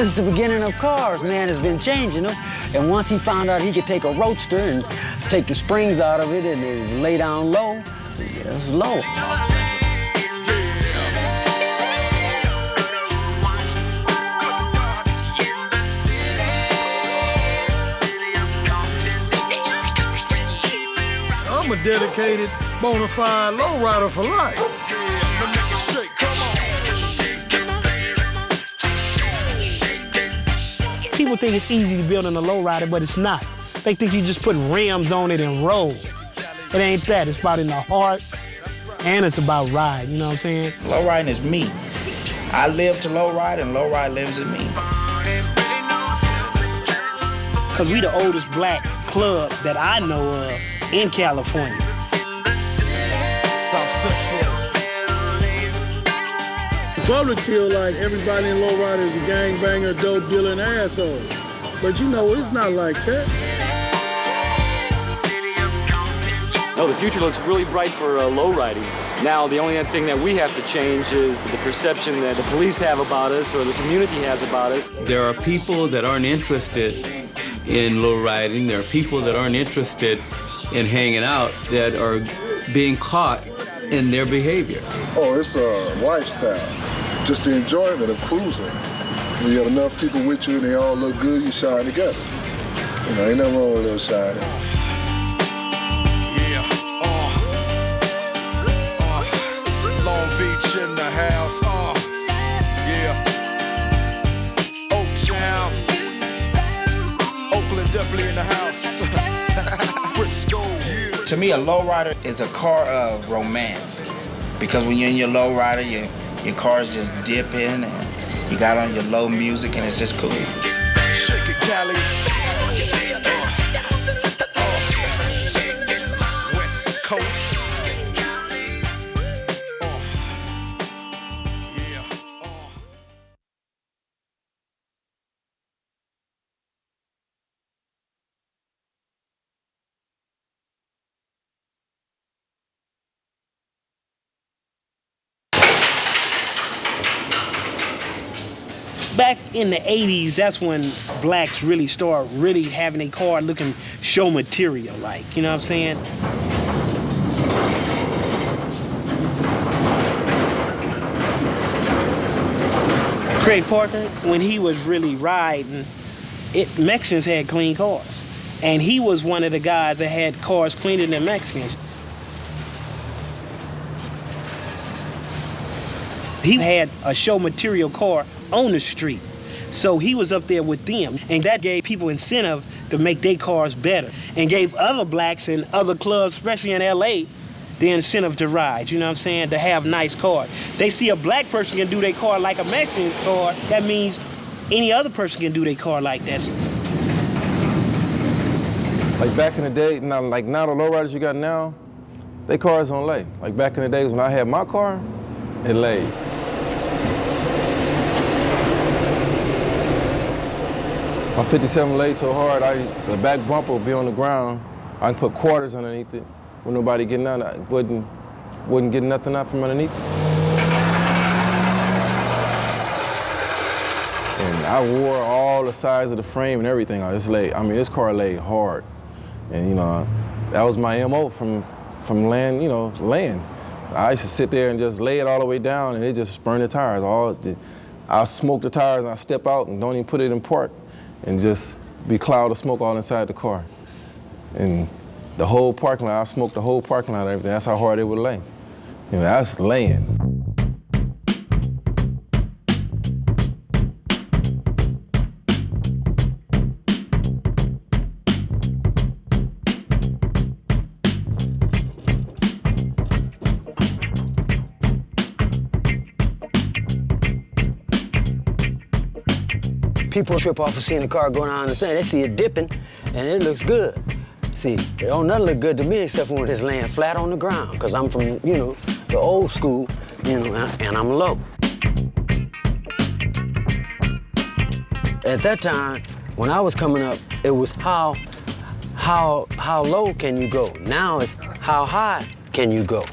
since the beginning of cars, man, has been changing them. And once he found out he could take a roadster and take the springs out of it and then lay down low, it's low. I'm a dedicated, bona fide lowrider for life. People think it's easy to build on a lowrider, but it's not. They think you just put rims on it and roll. It ain't that. It's about in the heart, and it's about ride, you know what I'm saying? Lowriding is me. I live to lowride, and lowride lives in me. Because we the oldest black club that I know of in California. South Central. The public feel like everybody in lowrider is a gangbanger, dope dealer, and asshole. But you know, it's not like that. No, the future looks really bright for lowriding. Now, the only thing that we have to change is the perception that the police have about us or the community has about us. There are people that aren't interested in lowriding. There are people that aren't interested in hanging out that are being caught in their behavior. Oh, it's a lifestyle. Just the enjoyment of cruising. When you have enough people with you and they all look good, you shine together. You know, ain't nothing wrong with a little shining. Long Beach in the house, yeah. Oaktown, Oakland definitely in the house. Frisco. To me, a lowrider is a car of romance. Because when you're in your lowrider, your car's just dipping and you got on your low music and it's just cool. Shake it, Cali. West Coast. Back in the 80s, that's when blacks really start really having a car looking show material like, you know what I'm saying? Craig Parker, when he was really riding, Mexicans had clean cars. And he was one of the guys that had cars cleaner than Mexicans. He had a show material car on the street. So he was up there with them, and that gave people incentive to make their cars better and gave other blacks in other clubs, especially in LA, the incentive to ride, you know what I'm saying, to have nice cars. They see a black person can do their car like a Mexican's car, that means any other person can do their car like that. Like back in the day, now the lowriders you got now, they cars don't lay. Like back in the days when I had my car, it laid. My 57 laid so hard, the back bumper would be on the ground. I can put quarters underneath it. When nobody getting out, I wouldn't get nothing out from underneath it. And I wore all the sides of the frame and everything. This car laid hard. And you know, that was my MO from laying, laying. I used to sit there and just lay it all the way down and it just burned the tires. I smoke the tires and I step out and don't even put it in park and just be cloud of smoke all inside the car. And the whole parking lot, I smoked the whole parking lot and everything. That's how hard it would lay. That's laying. People trip off of seeing a car going on the thing. They see it dipping, and it looks good. See, it don't nothing look good to me except for when it's laying flat on the ground, because I'm from, the old school, and I'm low. At that time, when I was coming up, it was how low can you go? Now it's how high can you go?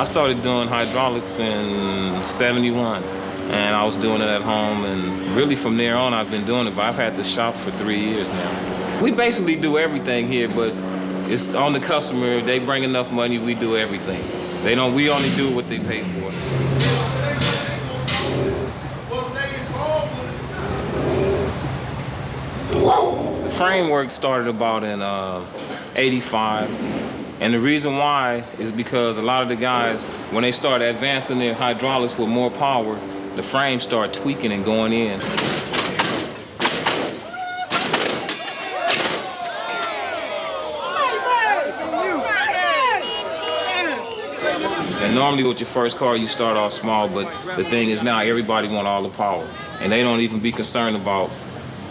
I started doing hydraulics in '71, and I was doing it at home, and really from there on I've been doing it, but I've had the shop for 3 years now. We basically do everything here, but it's on the customer. If they bring enough money, we do everything. We only do what they pay for. The framework started about in '85. And the reason why is because a lot of the guys, when they start advancing their hydraulics with more power, the frames start tweaking and going in. And normally with your first car, you start off small, but the thing is now everybody wants all the power. And they don't even be concerned about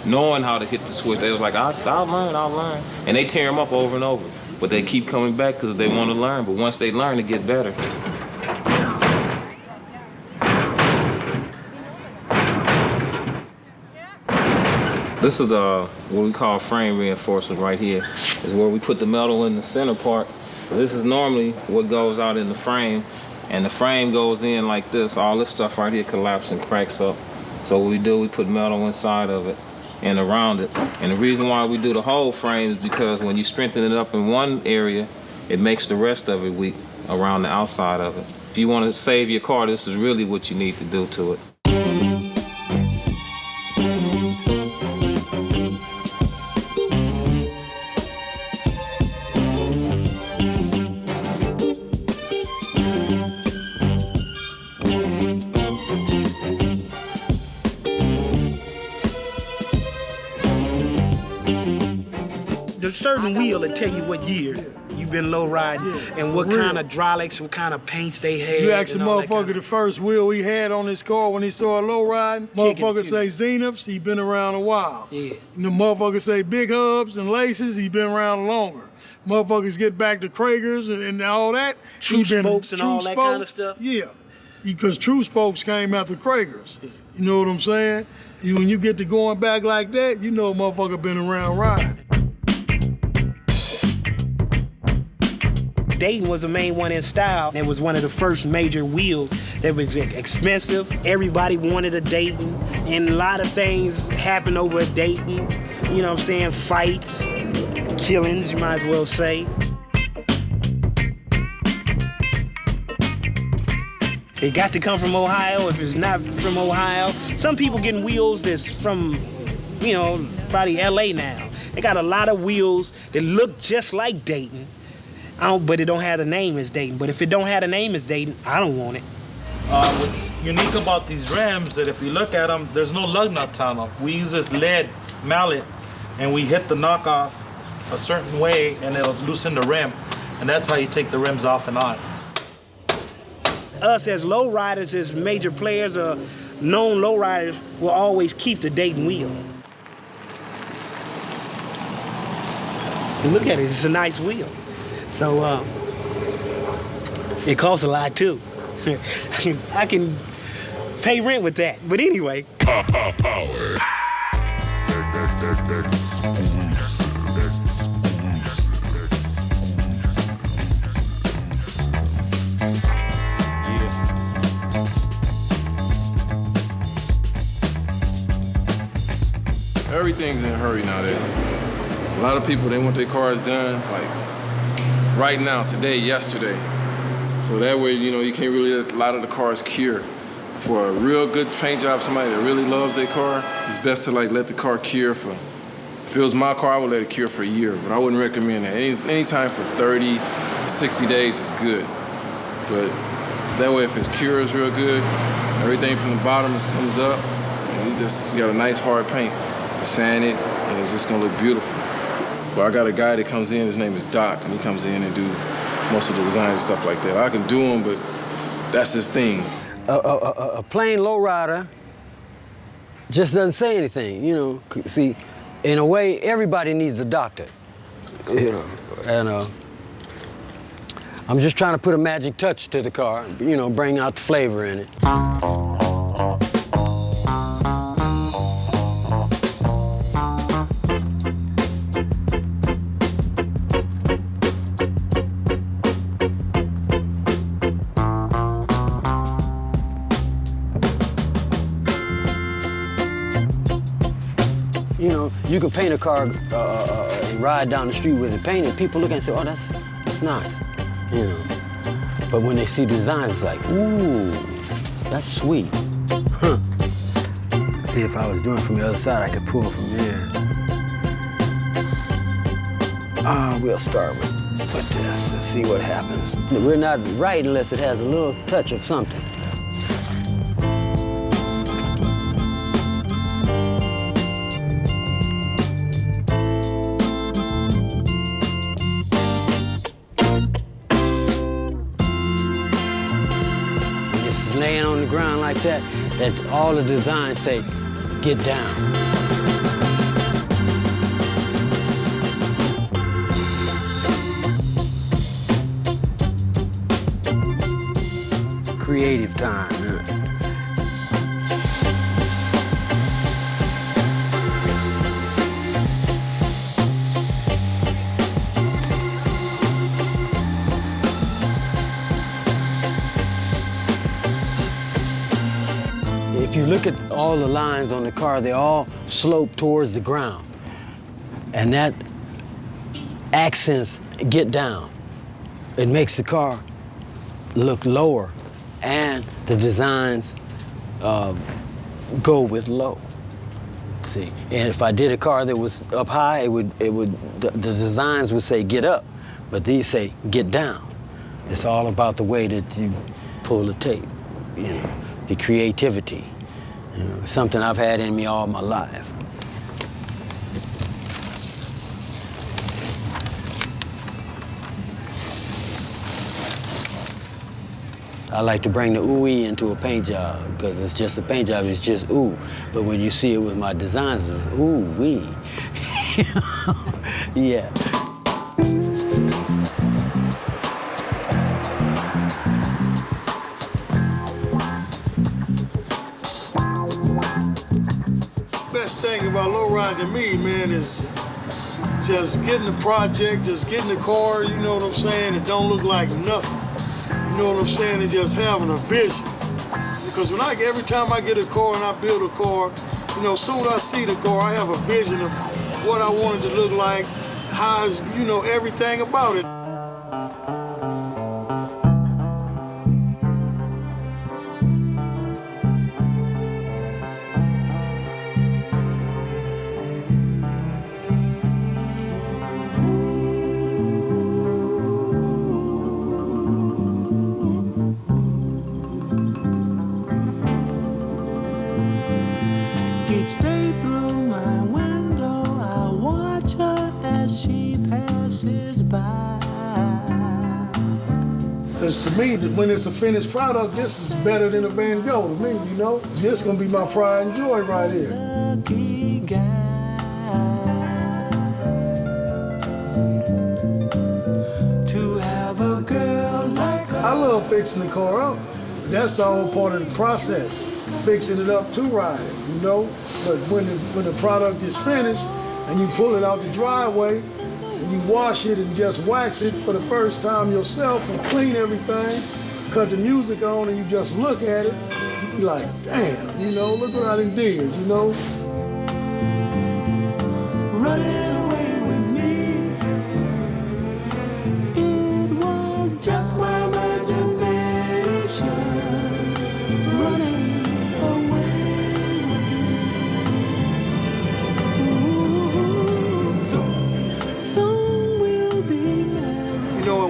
knowing how to hit the switch. They was like, I'll learn. And they tear them up over and over. But they keep coming back because they want to learn. But once they learn, they get better. This is what we call frame reinforcement right here. Is where we put the metal in the center part. This is normally what goes out in the frame. And the frame goes in like this. All this stuff right here collapses and cracks up. So what we do, we put metal inside of it and around it. And the reason why we do the whole frame is because when you strengthen it up in one area, it makes the rest of it weak around the outside of it. If you want to save your car, this is really what you need to do to it. There's a certain wheel that tell you what year you've been low riding and what kind of hydraulics, what kind of paints they had. You ask a motherfucker the first wheel he had on his car when he started low riding, motherfucker say Zeniths, he been around a while. Yeah. And the motherfuckers say big hubs and laces, he been around longer. Motherfuckers get back to Kragers and all that. True spokes and all that kind of stuff? Yeah, because true spokes came after Kragers. You know what I'm saying? When you get to going back like that, you know a motherfucker been around riding. Dayton was the main one in style. It was one of the first major wheels that was expensive. Everybody wanted a Dayton, and a lot of things happened over a Dayton. You know what I'm saying? Fights, killings, you might as well say. It got to come from Ohio. If it's not from Ohio, some people getting wheels that's from, you know, probably LA now. They got a lot of wheels that look just like Dayton. But it don't have the name as Dayton. But if it don't have the name as Dayton, I don't want it. What's unique about these rims that if you look at them, there's no lug nuts on them. We use this lead mallet and we hit the knockoff a certain way and it'll loosen the rim. And that's how you take the rims off and on. Us as low riders, as major players or known low riders, will always keep the Dayton wheel. And look at it, it's a nice wheel. So it costs a lot too. I can pay rent with that. But anyway. Power. Everything's in a hurry nowadays. A lot of people, they want their cars done like right now, today, yesterday. So that way, you know, you can't really let a lot of the cars cure. For a real good paint job, somebody that really loves their car, it's best to like let the car cure for, if it was my car, I would let it cure for a year, but I wouldn't recommend that. Anytime for 30, 60 days is good. But that way, if it's cures real good, everything from the bottom just comes up, and you got a nice hard paint. You sand it, and it's just gonna look beautiful. But I got a guy that comes in, his name is Doc, and he comes in and do most of the designs and stuff like that. I can do them, but that's his thing. A plain lowrider just doesn't say anything, you know. See, in a way, everybody needs a doctor, you know. And I'm just trying to put a magic touch to the car, you know, bring out the flavor in it. You can paint a car and ride down the street with it painted. People look and say, oh, that's nice, you know. But when they see designs, it's like, ooh, that's sweet. Huh. See, if I was doing it from the other side, I could pull from there. We'll start with this and see what happens. We're not right unless it has a little touch of something. When this is laying on the ground like that all the designs say, get down. Creative time. If you look at all the lines on the car, they all slope towards the ground. And that accents get down. It makes the car look lower. And the designs go with low. See, and if I did a car that was up high, the designs would say get up, but these say get down. It's all about the way that you pull the tape, you know, the creativity. You know, something I've had in me all my life. I like to bring the ooh-wee into a paint job because it's just a paint job, it's just ooh. But when you see it with my designs, it's ooh-wee. Yeah. Best thing about lowrider to me, man, is just getting the project, just getting the car, you know what I'm saying? It don't look like nothing. You know what I'm saying? And just having a vision. Because every time I get a car and I build a car, you know, as soon as I see the car, I have a vision of what I want it to look like, how, you know, everything about it. Each day through my window, I watch her as she passes by. Because to me, when it's a finished product, this is better than a Van Gogh to me, you know? This gonna be my pride and joy right here. Lucky guy to have a girl like her. I love fixing the car up. That's all part of the process. Fixing it up to ride it, you know? But when the product is finished and you pull it out the driveway and you wash it and just wax it for the first time yourself and clean everything, cut the music on and you just look at it, you be like, damn, you know, look what I done did, you know? Running away with me, it was just my imagination. Running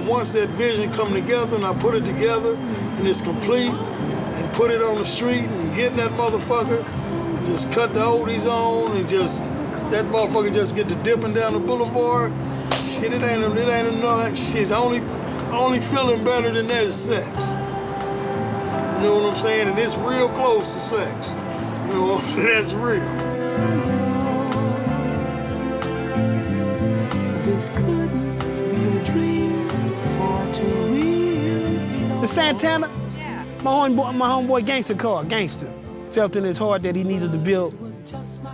once that vision come together and I put it together and it's complete and put it on the street and getting that motherfucker and just cut the oldies on and just, that motherfucker just get to dipping down the boulevard, shit, it ain't enough shit. Only feeling better than that is sex. You know what I'm saying? And it's real close to sex. You know what I'm saying? That's real. This couldn't be a dream. The Santana, my homeboy Gangster car, Gangster, felt in his heart that he needed to build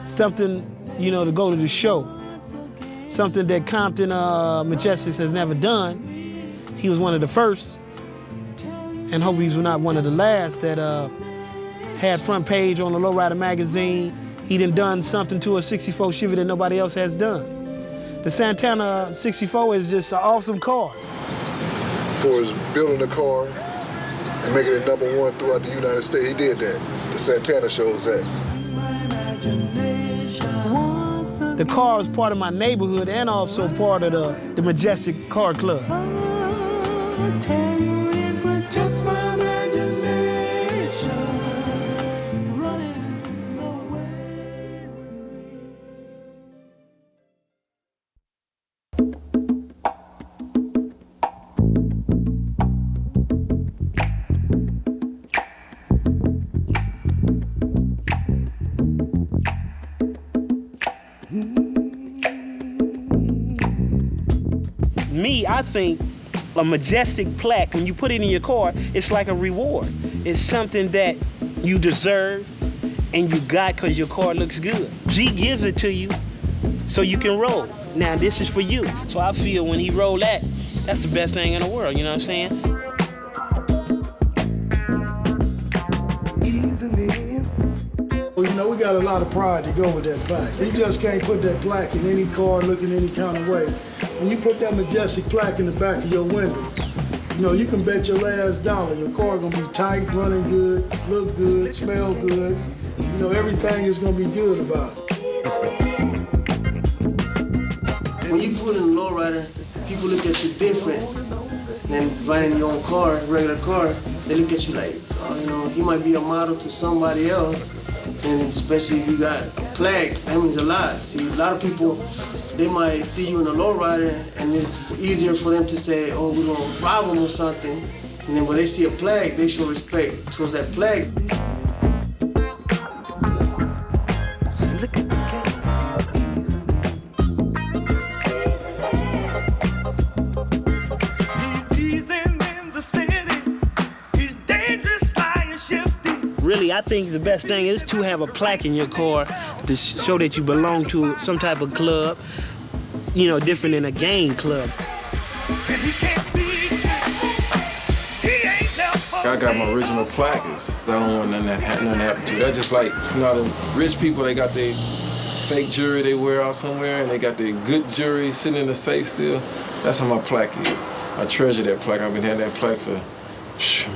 something, you know, to go to the show. Something that Compton Majestics has never done. He was one of the first, and hope he was not one of the last that had front page on the Lowrider magazine. he done something to a 64 Chevy that nobody else has done. The Santana 64 is just an awesome car. For his building a car and making it #1 throughout the United States, he did that. The Santana shows that. The car is part of my neighborhood and also part of the Majestic Car Club. Just my imagination running away with Me, I think a Majestic plaque, when you put it in your car, it's like a reward. It's something that you deserve and you got because your car looks good. G gives it to you so you can roll. Now, this is for you. So I feel when he rolled that, that's the best thing in the world, you know what I'm saying? You know, we got a lot of pride to go with that plaque. You just can't put that plaque in any car looking any kind of way. When you put that Majestic plaque in the back of your window, you know, you can bet your last dollar your car gonna be tight, running good, look good, smell good. You know, everything is gonna be good about it. When you put in a lowrider, people look at you different than riding your own car, regular car. They look at you like, oh, you know, he might be a model to somebody else. And especially if you got a plaque, that means a lot. See, a lot of people, they might see you in a lowrider and it's easier for them to say, oh, we're gonna rob them or something. And then when they see a plaque, they show respect towards that plaque. Really, I think the best thing is to have a plaque in your car to show that you belong to some type of club, you know, different than a gang club. I got my original plaques. I don't want nothing to happen to. That's just like, you know, the rich people, they got their fake jewelry they wear out somewhere, and they got their good jewelry sitting in the safe still. That's how my plaque is. I treasure that plaque. I've been having that plaque for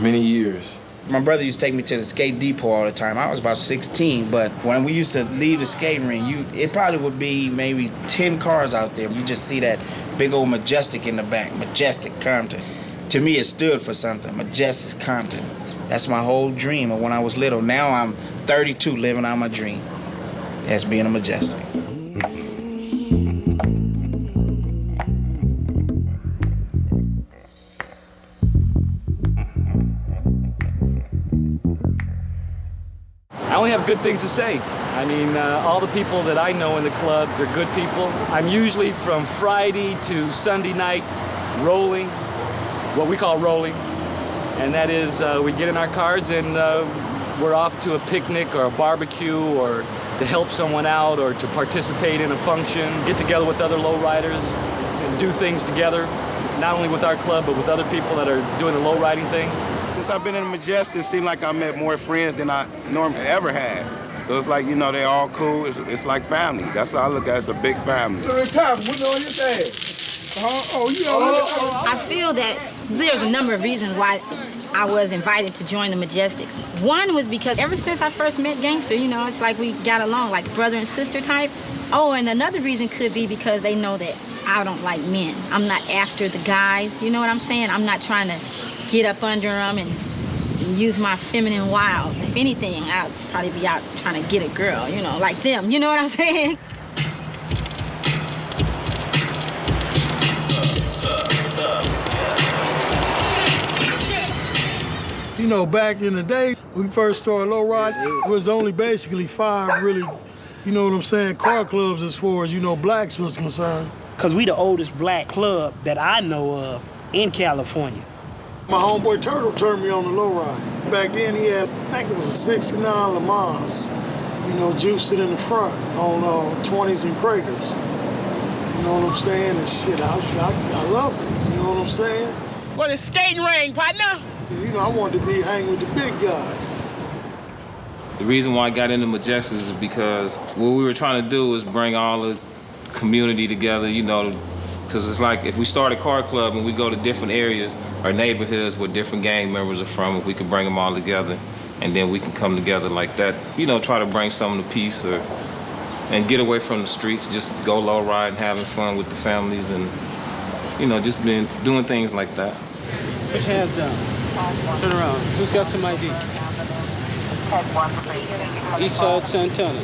many years. My brother used to take me to the skate depot all the time. I was about 16, but when we used to leave the skating ring, it probably would be maybe 10 cars out there. You just see that big old Majestic in the back, Majestic Compton. To me, it stood for something, Majestic Compton. That's my whole dream of when I was little. Now I'm 32 living out my dream as being a Majestic. I only have good things to say. I mean, all the people that I know in the club, they're good people. I'm usually from Friday to Sunday night rolling, what we call rolling. And that is, we get in our cars and we're off to a picnic or a barbecue or to help someone out or to participate in a function, get together with other lowriders and do things together, not only with our club, but with other people that are doing the lowriding thing. Since I've been in Majestic, it seems like I met more friends than I normally ever had. So it's like, you know, they're all cool. It's like family. That's how I look at it. It's a big family. I feel that there's a number of reasons why I was invited to join the Majestics. One was because ever since I first met Gangster, you know, it's like we got along like brother and sister type. Oh, and another reason could be because they know that I don't like men. I'm not after the guys, you know what I'm saying? I'm not trying to get up under them and use my feminine wiles. If anything, I'd probably be out trying to get a girl, you know, like them, you know what I'm saying? You know, back in the day, when we first started low ride, it was only basically 5 really, you know what I'm saying, car clubs as far as, you know, blacks was concerned. Because we the oldest black club that I know of in California. My homeboy Turtle turned me on the low ride. Back then he had, I think it was a 69 Le Mans, you know, juiced it in the front on 20s and Kragers. You know what I'm saying? And shit, I love it, you know what I'm saying? Well, it's skating ring, partner. You know, I wanted to hang with the big guys. The reason why I got into Majestics is because what we were trying to do was bring all the community together, you know, because it's like if we start a car club and we go to different areas or neighborhoods where different gang members are from, if we can bring them all together and then we can come together like that, you know, try to bring some of the peace and get away from the streets, just go low ride and having fun with the families and, you know, just been doing things like that. Put your hands down. Turn around. Who's got some ID? Eastside Santana.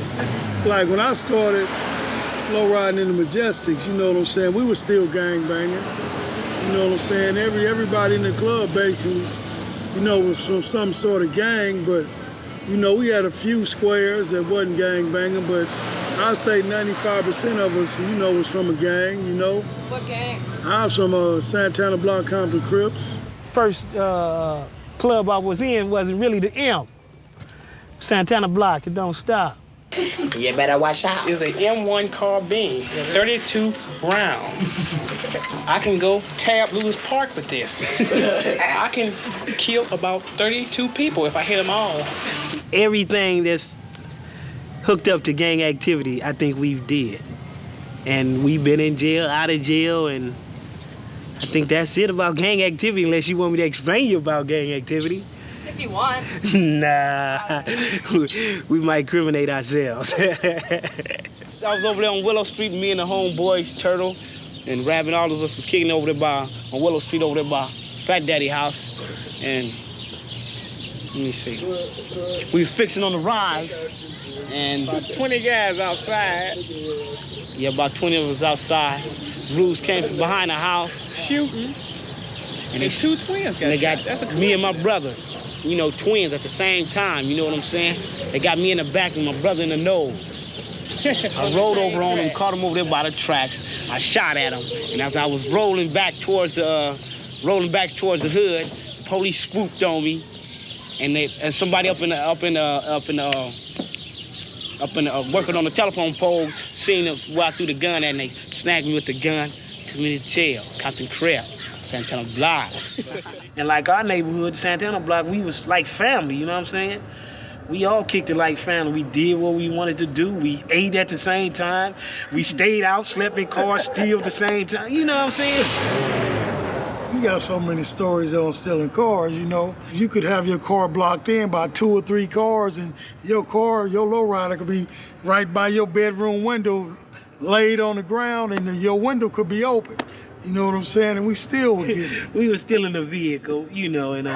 Like when I started low riding in the Majestics, you know what I'm saying, we were still gang banging. You know what I'm saying? Everybody in the club basically, you know, was from some sort of gang, but you know, we had a few squares that wasn't gang banging, but I'd say 95% of us, you know, was from a gang, you know. What gang? I was from Santana Block, Compton, Crips. First club I was in wasn't really the M. Santana Block, it don't stop. You better watch out. It's an M1 carbine, 32 rounds. I can go tear up Lewis Park with this. I can kill about 32 people if I hit them all. Everything that's hooked up to gang activity, I think we've did. And we've been in jail, out of jail, and I think that's it about gang activity, unless you want me to explain you about gang activity. If you want. Nah, we might incriminate ourselves. I was over there on Willow Street, me and the homeboys, Turtle, and Rabbit, all of us was kicking over there on Willow Street over there by Fat Daddy house. And let me see. We was fixing on the ride, and 20 guys outside. Yeah, about 20 of us outside. Rules came from behind the house, shooting. And they, two twins got shot. That's a me and my brother. You know, twins at the same time, you know what I'm saying? They got me in the back and my brother in the nose. I rolled over on him, caught him over there by the tracks. I shot at him, and as I was rolling back towards the hood, the police swooped on me, and somebody up in working on the telephone pole seen us where I threw the gun at, and they snagged me with the gun, took me to jail, Compton Crab. Santana Block. And like our neighborhood, Santana Block, we was like family, you know what I'm saying? We all kicked it like family. We did what we wanted to do. We ate at the same time. We stayed out, slept in cars, still at the same time. You know what I'm saying? You got so many stories on stealing cars, you know. You could have your car blocked in by 2 or 3 cars, and your car, your lowrider could be right by your bedroom window, laid on the ground, and then your window could be open. You know what I'm saying? And we still would get it. We was still in the vehicle, you know, and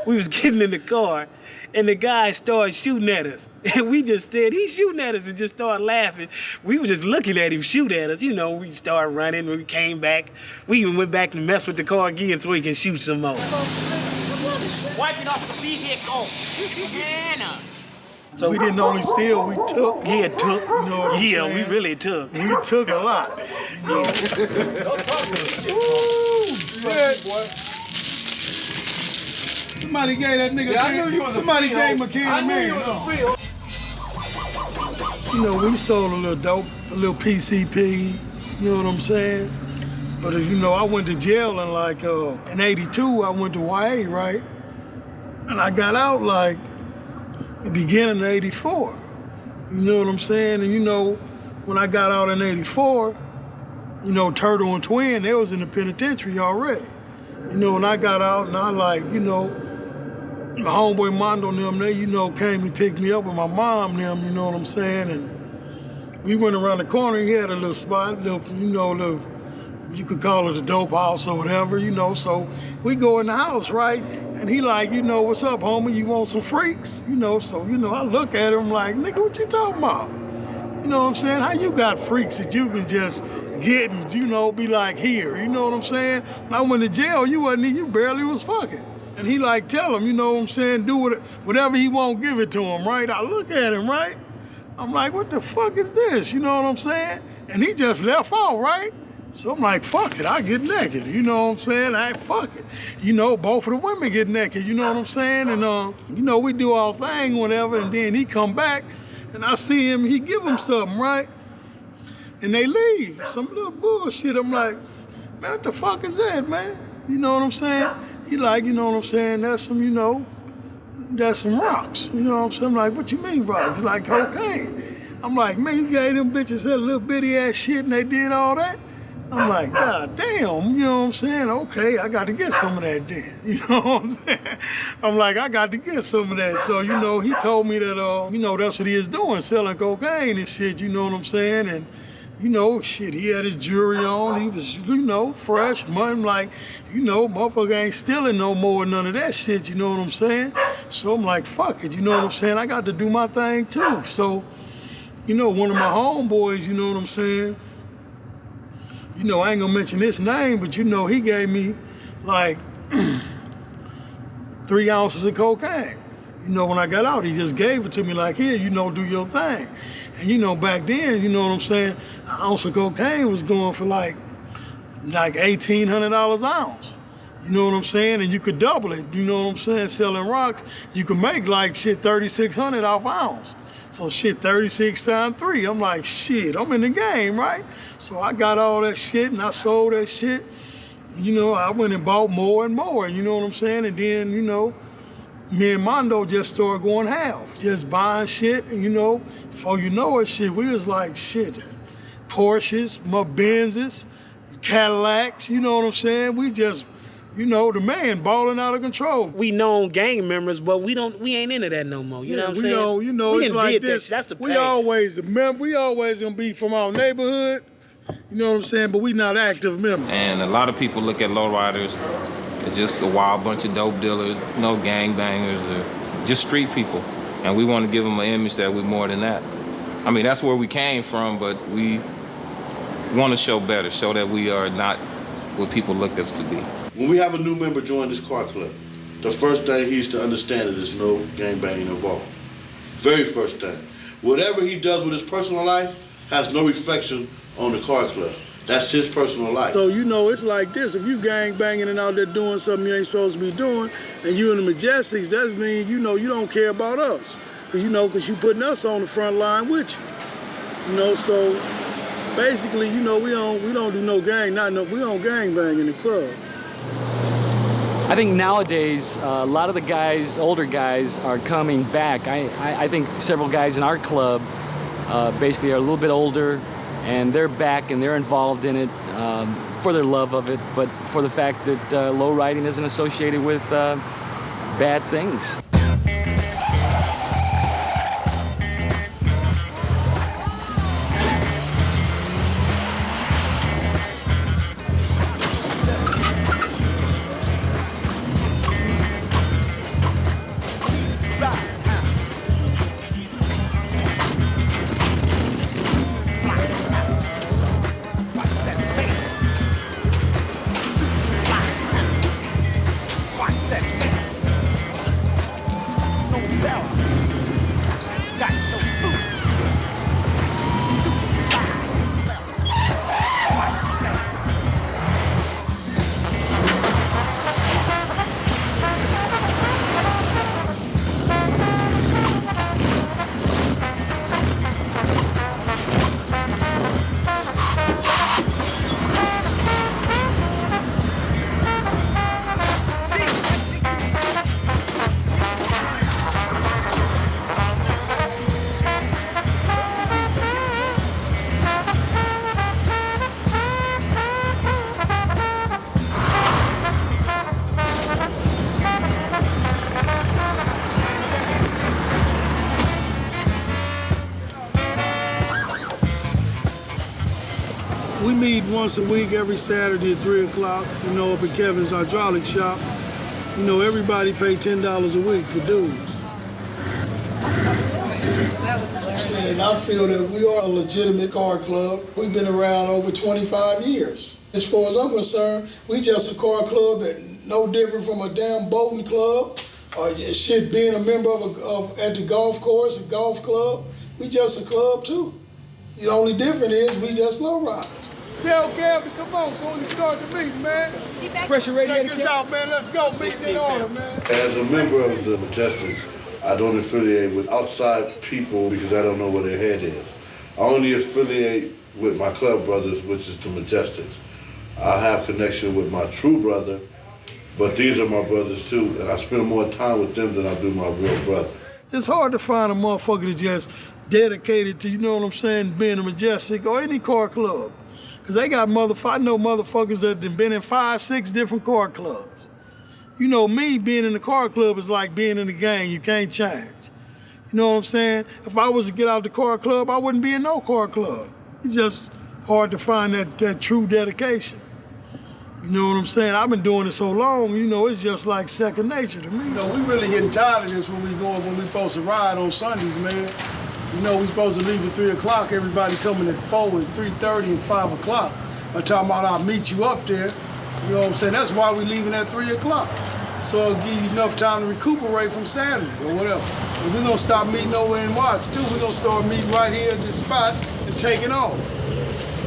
we was getting in the car, and the guy started shooting at us. And we just said, he's shooting at us, and just started laughing. We were just looking at him shoot at us. You know, we started running, we came back. We even went back to mess with the car again so he can shoot some more. Wiping off the vehicle. Hannah. So we didn't only steal, we took. Yeah, took. You know what I'm saying? We really took. We took a lot. You know? Don't talk to us. Ooh, shit. Somebody gave that nigga. Yeah, I knew you was somebody a free gave McKinney. I knew you was a free. You know, we sold a little dope, a little PCP. You know what I'm saying? But as you know, I went to jail in like in '82. I went to YA, right? And I got out like the beginning of '84. You know what I'm saying? And you know, when I got out in '84, you know, Turtle and Twin, they was in the penitentiary already. You know, when I got out and I like, you know, my homeboy Mondo and them, they, you know, came and picked me up with my mom and them, you know what I'm saying? And we went around the corner, he had a little spot, little, you know, you could call it a dope house or whatever, you know, so we go in the house, right? And he like, you know, what's up, homie? You want some freaks? You know, so, you know, I look at him like, nigga, what you talking about? You know what I'm saying? How you got freaks that you can just get and, you know, be like here, you know what I'm saying? When I went to jail, you barely was fucking. And he like, tell him, you know what I'm saying, do whatever he won't, give it to him, right? I look at him, right? I'm like, what the fuck is this? You know what I'm saying? And he just left out, right? So I'm like, fuck it, I get naked, you know what I'm saying? Fuck it. You know, both of the women get naked, you know what I'm saying? And, you know, we do our thing, whatever, and then he come back, and I see him, he give him something, right? And they leave, some little bullshit. I'm like, man, what the fuck is that, man? You know what I'm saying? He like, you know what I'm saying? That's some, you know, that's some rocks. You know what I'm saying? I'm like, what you mean rocks? It's like cocaine. I'm like, man, you gave them bitches that little bitty ass shit and they did all that? I'm like, God damn, you know what I'm saying? Okay, I got to get some of that then. You know what I'm saying? I'm like, I got to get some of that. So, you know, he told me that, you know, that's what he is doing, selling cocaine and shit, you know what I'm saying? And, you know, shit, he had his jewelry on. He was, you know, fresh. I'm like, you know, motherfucker ain't stealing no more than none of that shit, you know what I'm saying? So I'm like, fuck it, you know what I'm saying? I got to do my thing too. So, you know, one of my homeboys, you know what I'm saying? You know, I ain't gonna mention his name, but you know, he gave me like 3 ounces of cocaine. You know, when I got out, he just gave it to me like, here, you know, do your thing. And you know, back then, you know what I'm saying, an ounce of cocaine was going for like $1,800 an ounce. You know what I'm saying? And you could double it, you know what I'm saying, selling rocks. You could make like shit, $3,600 off an ounce. So shit, 36 times 3. I'm like, shit, I'm in the game, right? So I got all that shit and I sold that shit. You know, I went and bought more and more, you know what I'm saying? And then, you know, me and Mondo just started going half, just buying shit. And you know, before you know it, shit, we was like, shit, Porsches, my Benzes, Cadillacs, you know what I'm saying? We just, you know, the man balling out of control. We known gang members, but we ain't into that no more. You know what I'm saying? You know, we it's like this. That's the past. We always gonna be from our neighborhood. You know what I'm saying? But we not active members. And a lot of people look at lowriders as just a wild bunch of dope dealers, no gangbangers, or just street people. And we want to give them an image that we're more than that. I mean, that's where we came from, but we want to show better, show that we are not what people look at us to be. When we have a new member join this car club, the first thing he needs to understand is there's no gangbanging involved. Very first thing. Whatever he does with his personal life has no reflection on the car club. That's his personal life. So, you know, it's like this. If you gang banging and out there doing something you ain't supposed to be doing, and you in the Majestics, that means, you know, you don't care about us. You know, because you putting us on the front line with you. You know, so basically, you know, we don't do no gang, we don't gang bang in the club. I think nowadays, a lot of the guys, older guys, are coming back. I think several guys in our club basically are a little bit older, and they're back and they're involved in it for their love of it, but for the fact that low riding isn't associated with bad things. We meet once a week, every Saturday at 3 o'clock, you know, up at Kevin's hydraulic shop. You know, everybody pay $10 a week for dues. And I feel that we are a legitimate car club. We've been around over 25 years. As far as I'm concerned, we just a car club that no different from a damn boating club or shit being a member of at the golf course, a golf club. We just a club too. The only difference is we just low riders. Tell Gabby, come on, so we start the meeting, man. Pressure radiator. Check this out, man. Let's go. Meeting in order, man. As a member of the Majestics, I don't affiliate with outside people because I don't know where their head is. I only affiliate with my club brothers, which is the Majestics. I have connection with my true brother, But these are my brothers too, and I spend more time with them than I do my real brother. It's hard to find a motherfucker that's just dedicated to, you know what I'm saying, being a Majestic or any car club. Cause they got I know motherfuckers that have been in 5, 6 different car clubs. You know, me being in the car club is like being in the gang, you can't change. You know what I'm saying? If I was to get out the car club, I wouldn't be in no car club. It's just hard to find that true dedication. You know what I'm saying? I've been doing it so long, you know, it's just like second nature to me. You know, we really getting tired of this when we supposed to ride on Sundays, man. You know, we supposed to leave at 3 o'clock, everybody coming at 4 and 3:30 and 5 o'clock. I'm talking about I'll meet you up there. You know what I'm saying? That's why we leaving at 3 o'clock. So it'll give you enough time to recuperate from Saturday or whatever. And we're gonna stop meeting over in Watts too. We're gonna start meeting right here at this spot and taking off.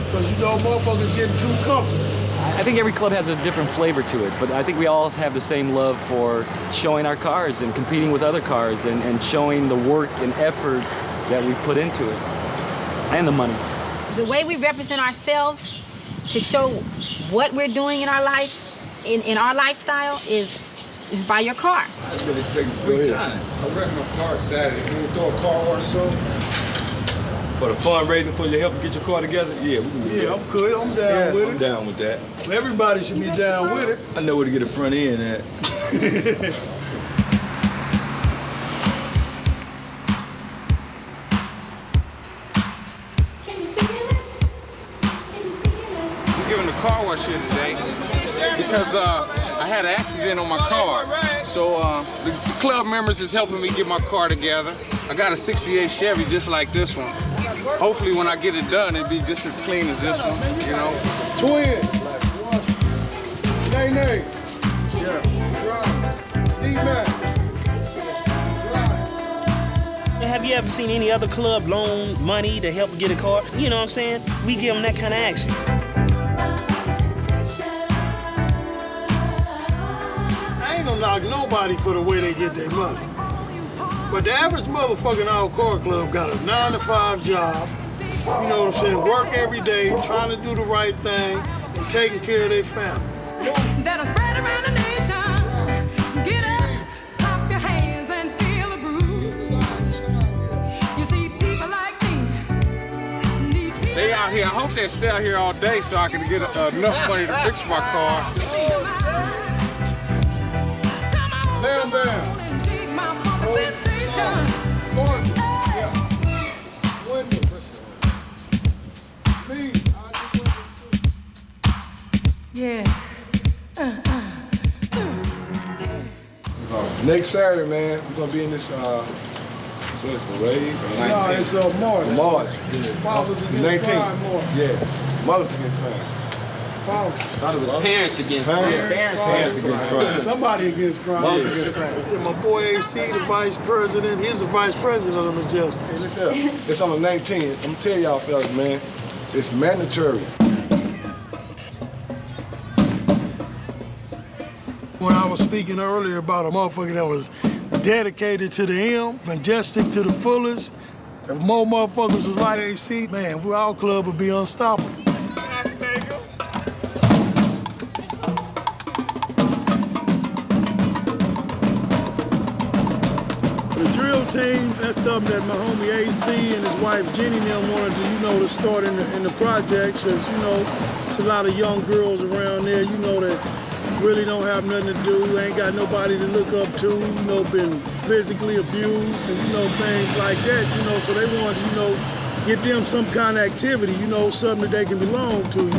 Because you know, motherfuckers getting too comfortable. I think every club has a different flavor to it, but I think we all have the same love for showing our cars and competing with other cars and showing the work and effort that we've put into it, and the money. The way we represent ourselves to show what we're doing in our life, in our lifestyle, is by your car. I really take big time. I wrecked my car Saturday. Can we throw a car wash soon? For the fundraising for your help to get your car together? Yeah, we can do that. Yeah, I'm good. I'm down with it. I'm down with that. Everybody should be down with it. I know where to get a front end at. I'm giving the car wash here today because I had an accident on my car. So the club members is helping me get my car together. I got a 68 Chevy just like this one. Hopefully when I get it done, it'll be just as clean as this one, you know. Twin. Nay, nay. Yeah. Drive. D-Mac. Have you ever seen any other club loan money to help get a car? You know what I'm saying? We give them that kind of action. I ain't gonna knock nobody for the way they get their money. But the average motherfucker in our car club got a 9-to-5 job, you know what I'm saying, work every day, trying to do the right thing, and taking care of their family. That'll spread around the nation. Get up, clap your hands and feel the groove. You see, people like me. They out here, I hope they stay out here all day so I can get enough money to fix my car. Lay them down. Yeah. Next Saturday, man, we're gonna be in this what's the rave? No, it's March. March. Fathers The against 19th. crime, March. Yeah. Mothers against crime. Fathers. Thought it was parents against crime. Parents against crime. Somebody against crime. Mothers against crime. Yeah, my boy AC, the vice president, he's the vice president of the Majestics. It's on the 19th. I'm gonna tell y'all fellas, man, it's mandatory. When I was speaking earlier about a motherfucker that was dedicated to the M, Majestic to the fullest, if more motherfuckers was like AC, man, our club would be unstoppable. The drill team, that's something that my homie AC and his wife Jenny and them wanted to, you know, to start in the projects, because, you know, it's a lot of young girls around there, you know, that really don't have nothing to do, ain't got nobody to look up to, you know, been physically abused and, you know, things like that, you know, so they wanted to, you know, get them some kind of activity, you know, something that they can belong to.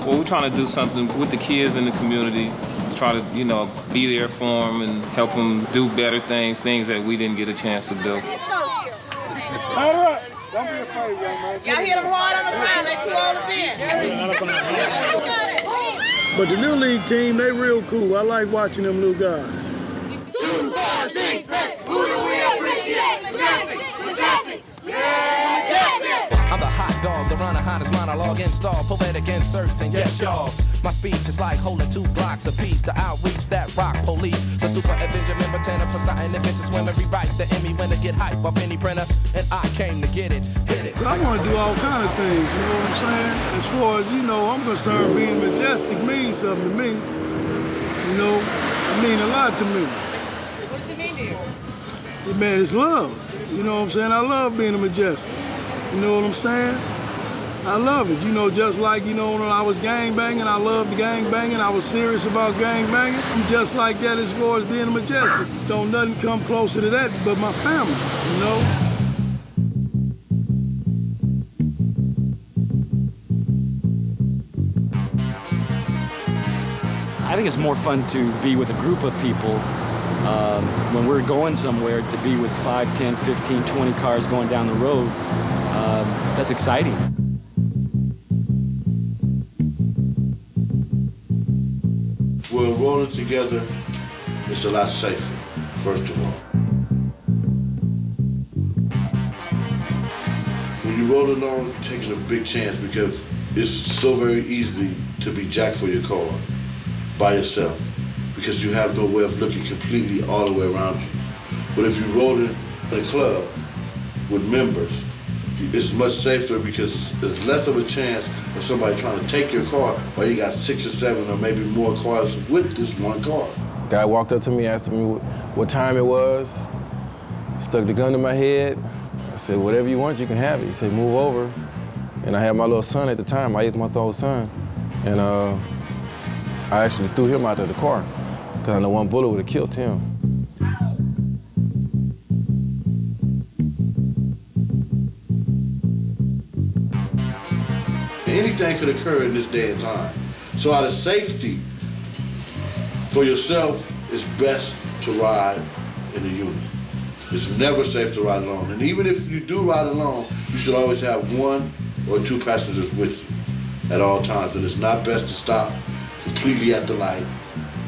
Well, we're trying to do something with the kids in the communities, try to, you know, be there for them and help them do better things that we didn't get a chance to do. All right. Don't be afraid, young man. Y'all hit them hard on the ground, they too old to bend. But the Little League team, they real cool. I like watching them little guys. 2, 4, 6, 8. Who do we appreciate? Majestic, Majestic, Majestic. I'm the hot dog, the runner, hottest monologue install, poetic inserts, and yes, y'all. My speech is like holding 2 blocks apiece. The outreach that rock police. The super Avenger, member Tanner, Poseidon, adventure swimmer, rewrite the Emmy winner, get hype off any printer. And I came to get it, hit it. I want to do all kind of things, you know what I'm saying? As far as, you know, I'm concerned, being Majestic means something to me. You know, it means a lot to me. What does it mean to you? Man, it's love. You know what I'm saying? I love being a Majestic. You know what I'm saying? I love it. You know, just like, you know, when I was gang banging, I loved gang banging. I was serious about gang banging. I'm just like that as far as being a Majestic. Don't nothing come closer to that but my family, you know? I think it's more fun to be with a group of people when we're going somewhere, to be with 5, 10, 15, 20 cars going down the road. That's exciting. We're rolling together, it's a lot safer, first of all. When you roll alone, you're taking a big chance because it's so very easy to be jacked for your car by yourself because you have no way of looking completely all the way around you. But if you roll in a club with members, it's much safer because there's less of a chance of somebody trying to take your car while you got 6 or 7 or maybe more cars with this one car. Guy walked up to me, asked me what time it was, stuck the gun to my head. I said, whatever you want, you can have it. He said, move over. And I had my little son at the time, my 8-month-old son. And I actually threw him out of the car because I know one bullet would have killed him. Anything could occur in this day and time. So out of safety for yourself, it's best to ride in a unit. It's never safe to ride alone. And even if you do ride alone, you should always have 1 or 2 passengers with you at all times. And it's not best to stop completely at the light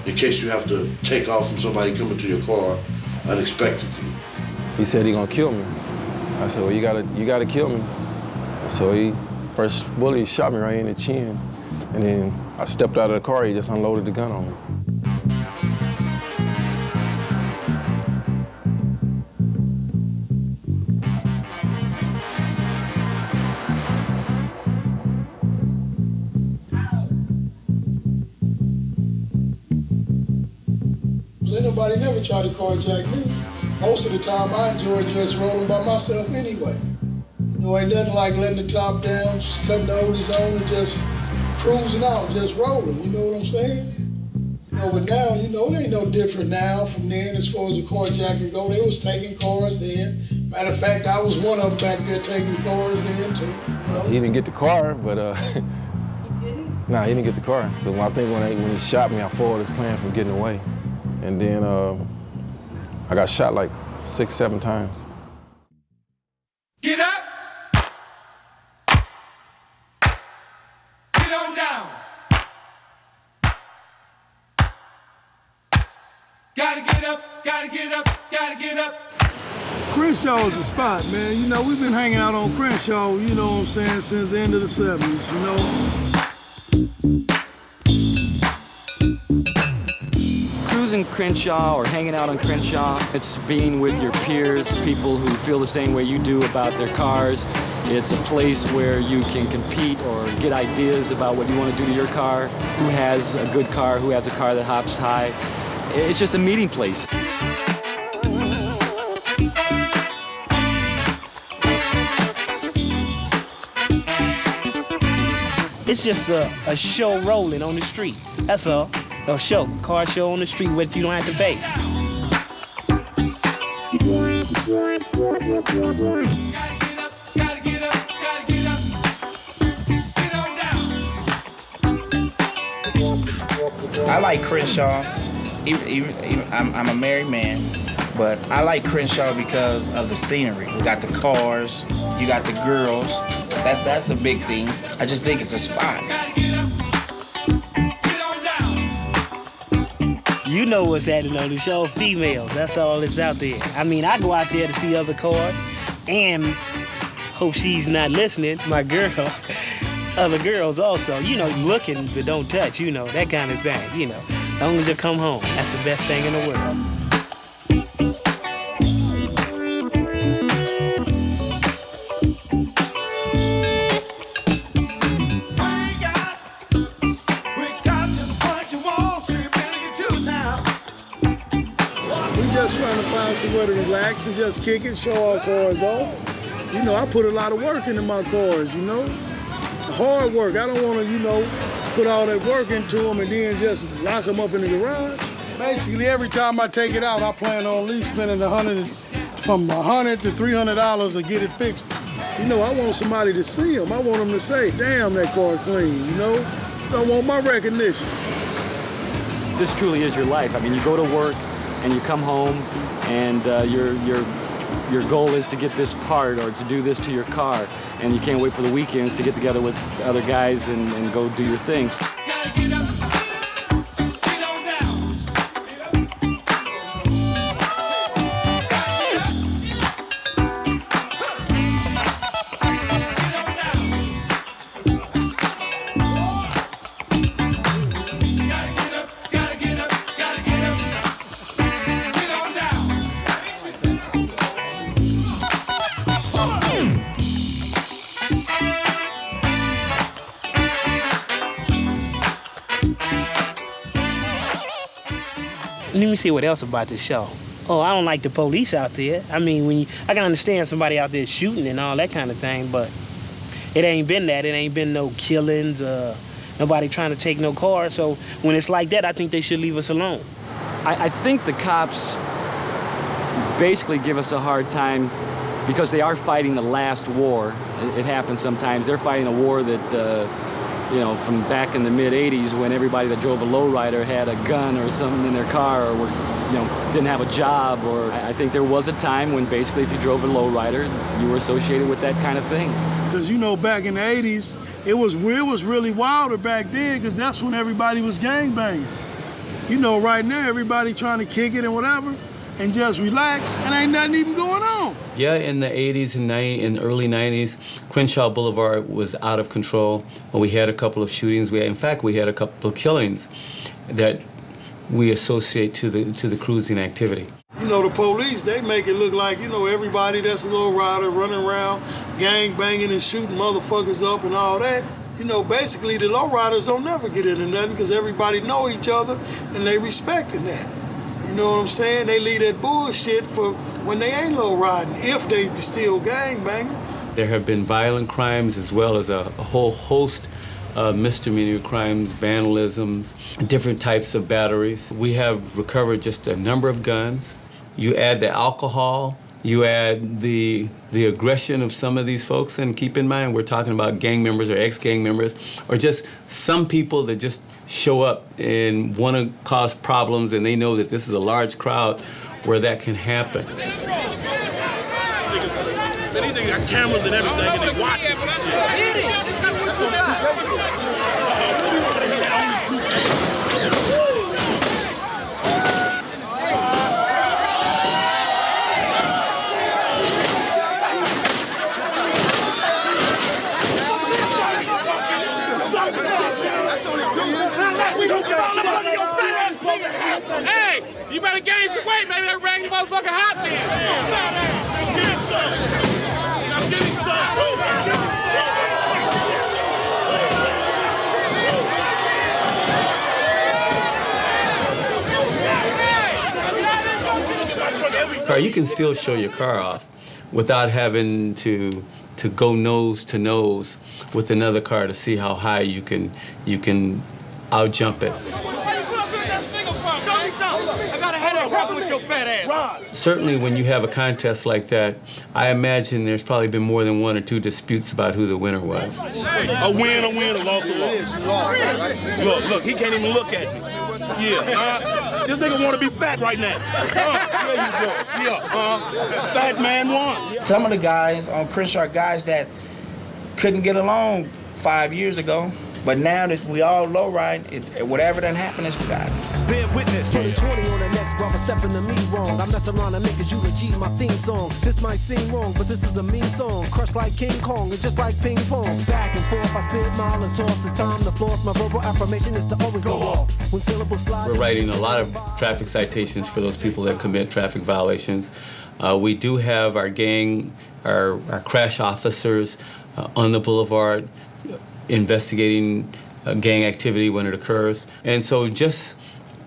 in case you have to take off from somebody coming to your car unexpectedly. He said he gonna kill me. I said, well, you gotta kill me. So he, first bullet, he shot me right in the chin. And then I stepped out of the car, he just unloaded the gun on me. Ain't nobody never tried to carjack me. Most of the time I enjoy just rolling by myself anyway. You know, ain't nothing like letting the top down, just cutting the oldies on and just cruising out, just rolling, you know what I'm saying? You know, but now, you know, it ain't no different now from then as far as the carjacking go. They was taking cars then. Matter of fact, I was one of them back there taking cars then too. You know? He didn't get the car, but He didn't? nah, he didn't get the car. So I think when he shot me, I foiled his plan from getting away. And then I got shot like 6, 7 times. Get up! Get on down! Gotta get up, gotta get up, gotta get up! Crenshaw is a spot, man. You know, we've been hanging out on Crenshaw, you know what I'm saying, since the end of the 70s, you know? Cruising Crenshaw or hanging out on Crenshaw, it's being with your peers, people who feel the same way you do about their cars. It's a place where you can compete or get ideas about what you want to do to your car, who has a good car, who has a car that hops high. It's just a meeting place. It's just a show rolling on the street. That's all. A show, car show on the street where you don't have to pay. I like Crenshaw. Even I'm a married man, but I like Crenshaw because of the scenery. We got the cars, you got the girls. That's a big thing. I just think it's a spot. You know what's happening on the show, females. That's all that's out there. I mean, I go out there to see other cars and hope she's not listening, my girl. Other girls also, you know, looking but don't touch, you know, that kind of thing, you know. As long as you come home, that's the best thing in the world. trying to find somewhere to relax and just kick it, show our cars off. You know, I put a lot of work into my cars, you know. Hard work. I don't want to, you know, put all that work into them and then just lock them up in the garage. Basically, every time I take it out, I plan on at least spending from $100 to $300 to get it fixed. You know, I want somebody to see them. I want them to say, damn, that car clean, you know? I want my recognition. This truly is your life. I mean, you go to work and you come home and your goal is to get this part or to do this to your car, and you can't wait for the weekends to get together with other guys and go do your things. Let me see what else about this show. Oh, I don't like the police out there. I mean, I can understand somebody out there shooting and all that kind of thing, but it ain't been that. It ain't been no killings, nobody trying to take no car. So when it's like that, I think they should leave us alone. I think the cops basically give us a hard time because they are fighting the last war. It happens sometimes. They're fighting a war that, you know, from back in the mid-'80s when everybody that drove a lowrider had a gun or something in their car or were, you know, didn't have a job. Or I think there was a time when basically if you drove a lowrider, you were associated with that kind of thing. Because, you know, back in the 80s, it was really wilder back then because that's when everybody was gangbanging. You know, right now, everybody trying to kick it and whatever and just relax and ain't nothing even going on. Yeah, in the 80s and in the early 90s, Crenshaw Boulevard was out of control. We had a couple of shootings. In fact, we had a couple of killings that we associate to the cruising activity. You know, the police, they make it look like, you know, everybody that's a low rider running around, gang banging and shooting motherfuckers up and all that. You know, basically the low riders don't never get into nothing because everybody know each other and they respecting that. You know what I'm saying? They leave that bullshit for when they ain't low riding, if they still gang banging. There have been violent crimes as well as a whole host of misdemeanor crimes, vandalisms, different types of batteries. We have recovered just a number of guns. You add the alcohol, you add the aggression of some of these folks, and keep in mind we're talking about gang members or ex-gang members or just some people that just show up and want to cause problems and they know that this is a large crowd where that can happen. These niggas got cameras and everything and they watching shit. Hey, you better gain some weight. Maybe they're bringing your motherfucking hot man. I'm getting some. I'm getting some. Car, you can still show your car off without having to go nose to nose with another car to see how high you can out-jump it. I got a headache rocking with your fat ass. Certainly when you have a contest like that, I imagine there's probably been more than one or two disputes about who the winner was. A win, a loss, a loss. Look, he can't even look at me. Yeah, this nigga want to be fat right now. There you go. Yeah, fat man won. Some of the guys on Crenshaw, guys that couldn't get along 5 years ago, but now that we all low ride, whatever done happened is forgotten. Bear witness. 2020 on the next brother stepping to me wrong. I mess around and make a eulogy my theme song. This might seem wrong, but this is a mean song. Crushed like King Kong and just like ping pong. Back and forth, I spit, mile and toss. It's time to floss. My verbal affirmation is to always go off. When syllables slide. We're writing a lot of traffic citations for those people that commit traffic violations. We do have our gang, our crash officers on the boulevard investigating gang activity when it occurs. And so just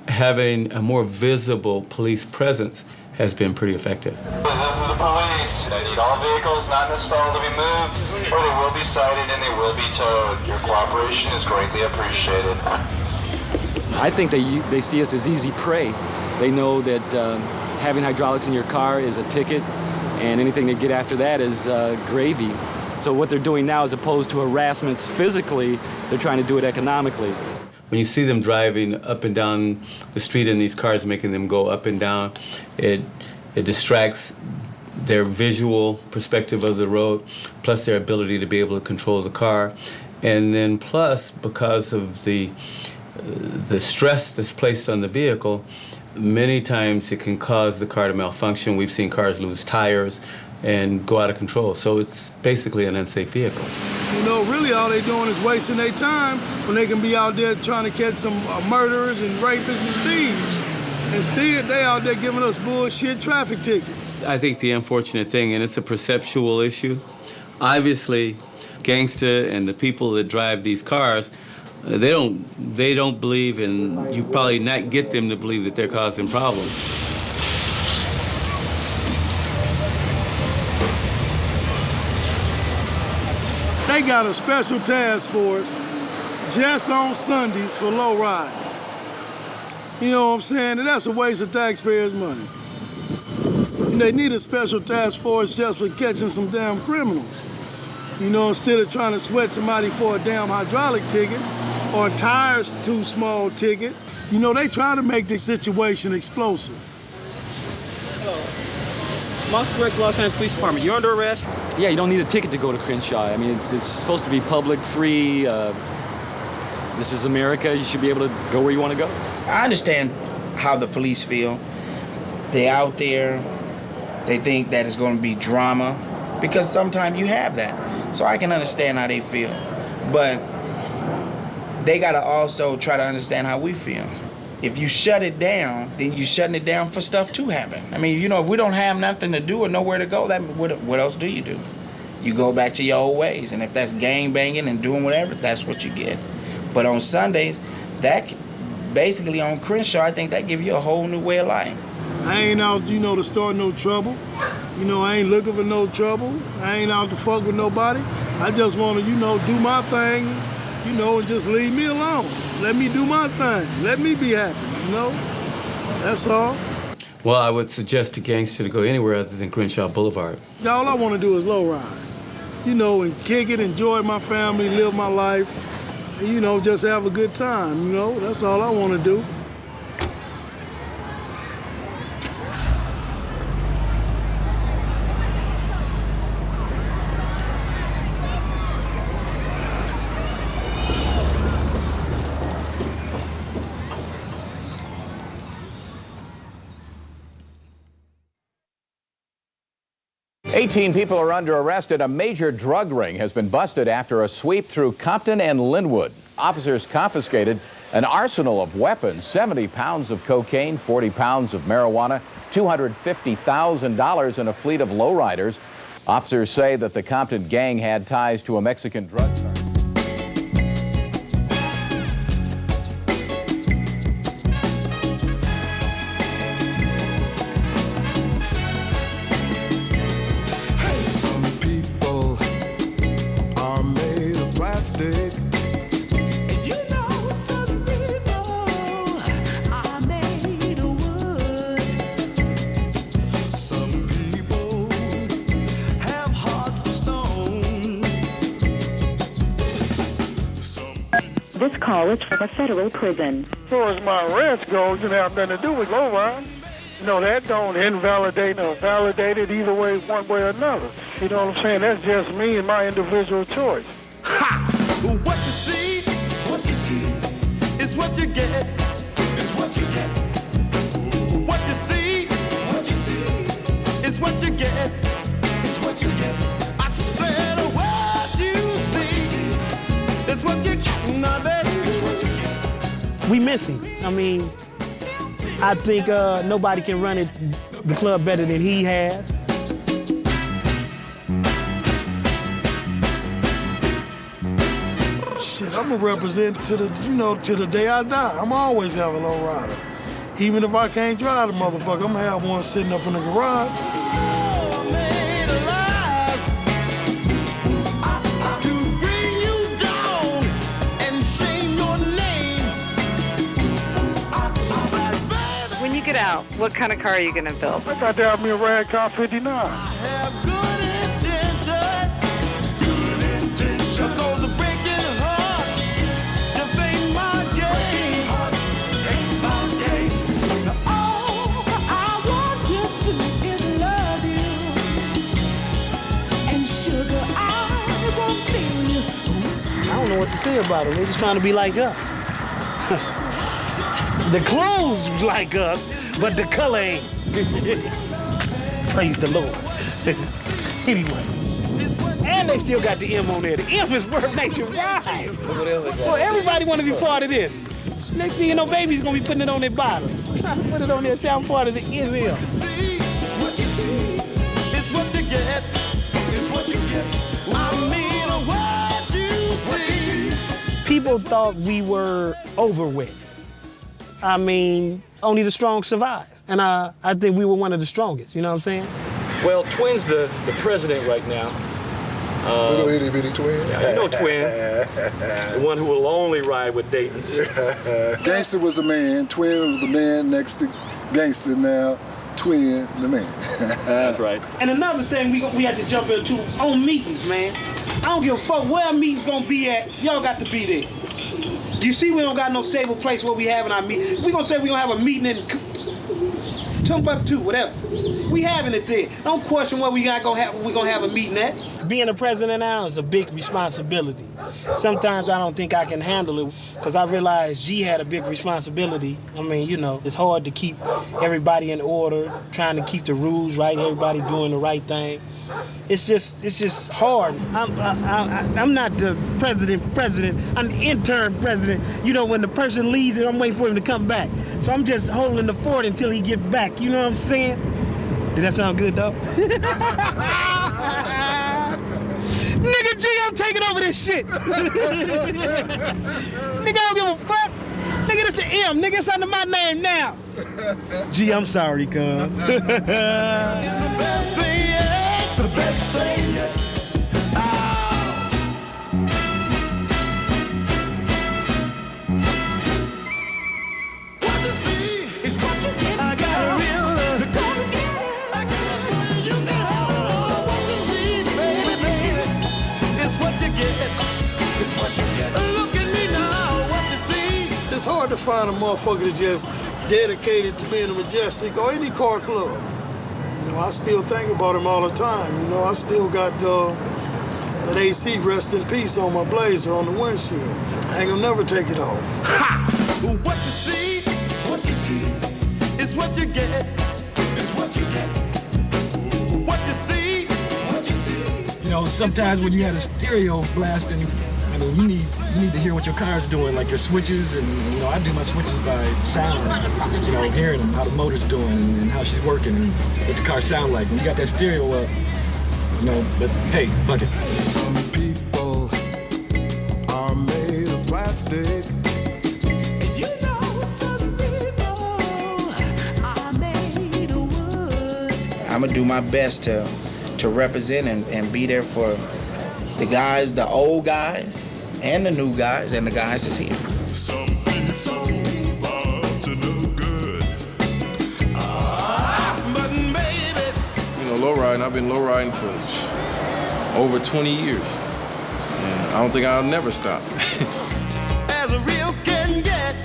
having a more visible police presence has been pretty effective. This is the police. I need all vehicles not installed to be moved, or they will be cited and they will be towed. Your cooperation is greatly appreciated. I think they see us as easy prey. They know that having hydraulics in your car is a ticket, and anything they get after that is gravy. So what they're doing now, as opposed to harassments physically, they're trying to do it economically. When you see them driving up and down the street in these cars, making them go up and down, it distracts their visual perspective of the road, plus their ability to be able to control the car. And then plus, because of the stress that's placed on the vehicle, many times it can cause the car to malfunction. We've seen cars lose tires and go out of control. So it's basically an unsafe vehicle. You know, really all they're doing is wasting their time when they can be out there trying to catch some murderers and rapists and thieves. Instead, they out there giving us bullshit traffic tickets. I think the unfortunate thing, and it's a perceptual issue, obviously gangsta and the people that drive these cars, they don't believe, and you probably not get them to believe that they're causing problems. They got a special task force just on Sundays for low ride. You know what I'm saying? And that's a waste of taxpayers' money. And they need a special task force just for catching some damn criminals. You know, instead of trying to sweat somebody for a damn hydraulic ticket or a tires too small ticket, you know, they try to make the situation explosive. Monster Los Angeles Police Department, you're under arrest? Yeah, you don't need a ticket to go to Crenshaw. I mean, it's supposed to be public, free. This is America. You should be able to go where you want to go. I understand how the police feel. They're out there. They think that it's going to be drama because sometimes you have that. So I can understand how they feel. But they got to also try to understand how we feel. If you shut it down, then you're shutting it down for stuff to happen. I mean, you know, if we don't have nothing to do or nowhere to go, what else do? You go back to your old ways. And if that's gang banging and doing whatever, that's what you get. But on Sundays, that basically on Crenshaw, I think that gives you a whole new way of life. I ain't out, you know, to start no trouble. You know, I ain't looking for no trouble. I ain't out to fuck with nobody. I just want to, you know, do my thing, you know, and just leave me alone. Let me do my thing. Let me be happy, you know? That's all. Well, I would suggest to gangster to go anywhere other than Crenshaw Boulevard. All I want to do is low ride. You know, and kick it, enjoy my family, live my life, and, you know, just have a good time, you know? That's all I want to do. "18 people are under arrest and a major drug ring has been busted after a sweep through Compton and Linwood. Officers confiscated an arsenal of weapons, 70 pounds of cocaine, 40 pounds of marijuana, $250,000 in a fleet of lowriders. Officers say that the Compton gang had ties to a Mexican drug cartel. This call is from a federal prison. As far as my arrest goes, it have nothing to do with low ride. You know, that don't invalidate or validate it either way, one way or another. You know what I'm saying? That's just me and my individual choice. What you see is what you get. It's what you get. What you see is what you get. It's what you get. I said what you see is what you get. Now, baby, it's what you get. We miss him. I mean, I think nobody can run the club better than he has. Shit, I'm gonna represent to the, you know, to the day I die. I'm always have a low rider. Even if I can't drive the motherfucker, I'm gonna have one sitting up in the garage. When you get out, what kind of car are you gonna build? I got to have me a rag car 59. I don't know what to say about them. They're just trying to be like us. The clothes like us, but the color ain't. Praise the Lord. Anyway. And they still got the M on there. The M is worth nationwide. Well, everybody want to be part of this. Next thing you know, baby's going to be putting it on their bottom. Trying to put it on there, say I'm part of the Israel. What you see is what you get. It's what you get. I mean, what you see. People thought we were over with. I mean, only the strong survives. And I think we were one of the strongest, you know what I'm saying? Well, Twin's the president right now. Little itty bitty Twin. You know Twin, the one who will only ride with Dayton's. Gangster was the man, Twin was the man next to Gangster, now Twin the man. That's right. And another thing we had to jump into on meetings, man. I don't give a fuck where a meeting's gonna be at, y'all got to be there. You see we don't got no stable place where we having our meeting. We gonna say we gonna have a meeting in Timbuktu, whatever. We having it there. Don't question where we gonna have a meeting at. Being a president now is a big responsibility. Sometimes I don't think I can handle it because I realize G had a big responsibility. I mean, you know, it's hard to keep everybody in order, trying to keep the rules right, everybody doing the right thing. It's just hard. I'm not the president. I'm the interim president. You know, when the person leaves, I'm waiting for him to come back. So I'm just holding the fort until he gets back. You know what I'm saying? Did that sound good, though? Nigga G, I'm taking over this shit. Nigga, I don't give a fuck. Nigga, this the M. Nigga, it's under my name now. G, I'm sorry, cuz. The best thing yet. The best thing yet. What you see is what you get. I got a real love. You're gonna get it. I got it. You got it. What you see, baby, it's what you get. It's what you get. Look at me now. What you see. It's hard to find a motherfucker that's just dedicated to being a Majestic or any car club. You know, I still think about him all the time. You know, I still got that AC rest in peace on my Blazer on the windshield. I ain't gonna never take it off. Ha! What you see is what you get. It's what you get. What you see. You know, sometimes when you had a stereo blasting, I mean, you need to hear what your car's doing, like your switches, and you know, I do my switches by sound. You know, hearing them, how the motor's doing, and how she's working, and what the car sound like. When you got that stereo up, you know. But hey, fuck it. Some people are made of plastic. And you know some people are made of wood. I'm gonna do my best to represent and be there for the guys, the old guys, and the new guys, and the guys that's here. Something so to look good. But maybe. You know, lowriding, I've been lowriding for over 20 years. And I don't think I'll never stop. As a real can get.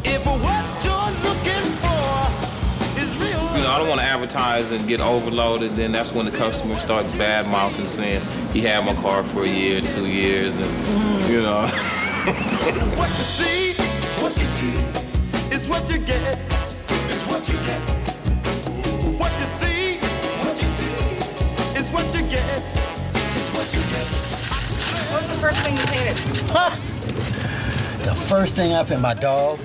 If what you're looking for is real. You know, I don't want to advertise and get overloaded. Then that's when the customer starts bad mouthing, saying he had my car for a year, 2 years, and you know. What you see is what you get. It's what you get. What you see is what you get. It's what you get. What's the first thing you painted? The first thing I painted, my dog.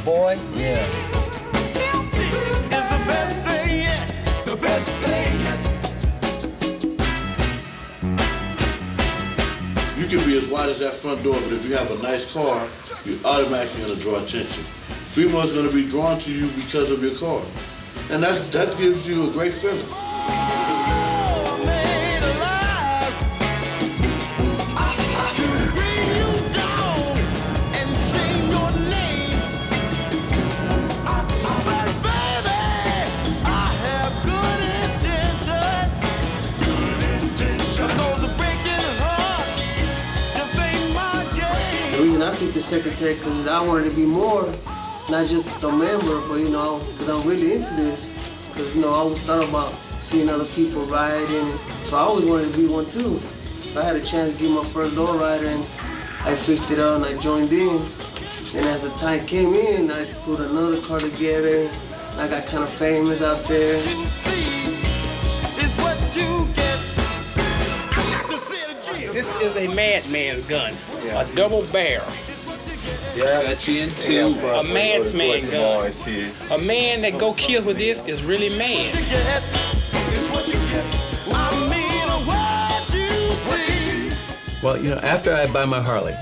Boy, yeah. Is the best thing yet. The best thing yet. You can be as wide as that front door, but if you have a nice car, you're automatically going to draw attention. Females going to be drawn to you because of your car. And that gives you a great feeling. The reason I took the secretary because I wanted to be more, not just the member, but because I'm really into this. Because I always thought about seeing other people riding, so I always wanted to be one too. So I had a chance to get my first lowrider, and I fixed it up and I joined in. And as the time came in, I put another car together. And I got kind of famous out there. This is a madman's gun, a double barrel. Yeah, a man's man gun. A man that go kill with this is really man. Well, after I buy my Harley,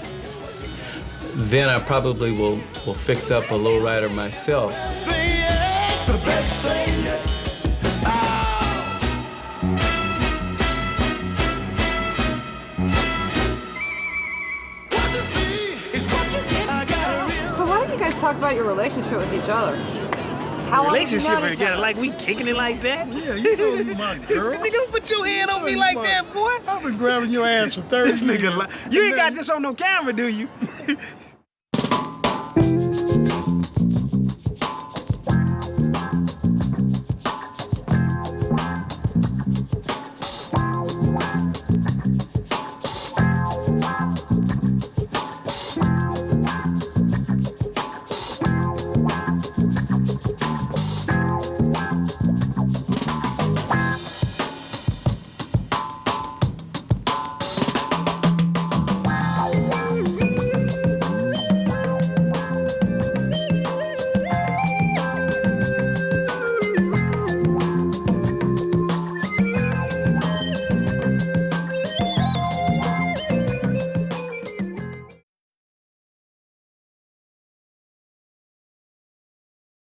then I probably will fix up a lowrider myself. Talk about your relationship with each other. How long have you known each other? Like we kicking it like that? Yeah, you know you my girl. Nigga, don't put your hand on me like that, boy. I've been grabbing your ass for 30 This nigga, you ain't got this on no camera, do you?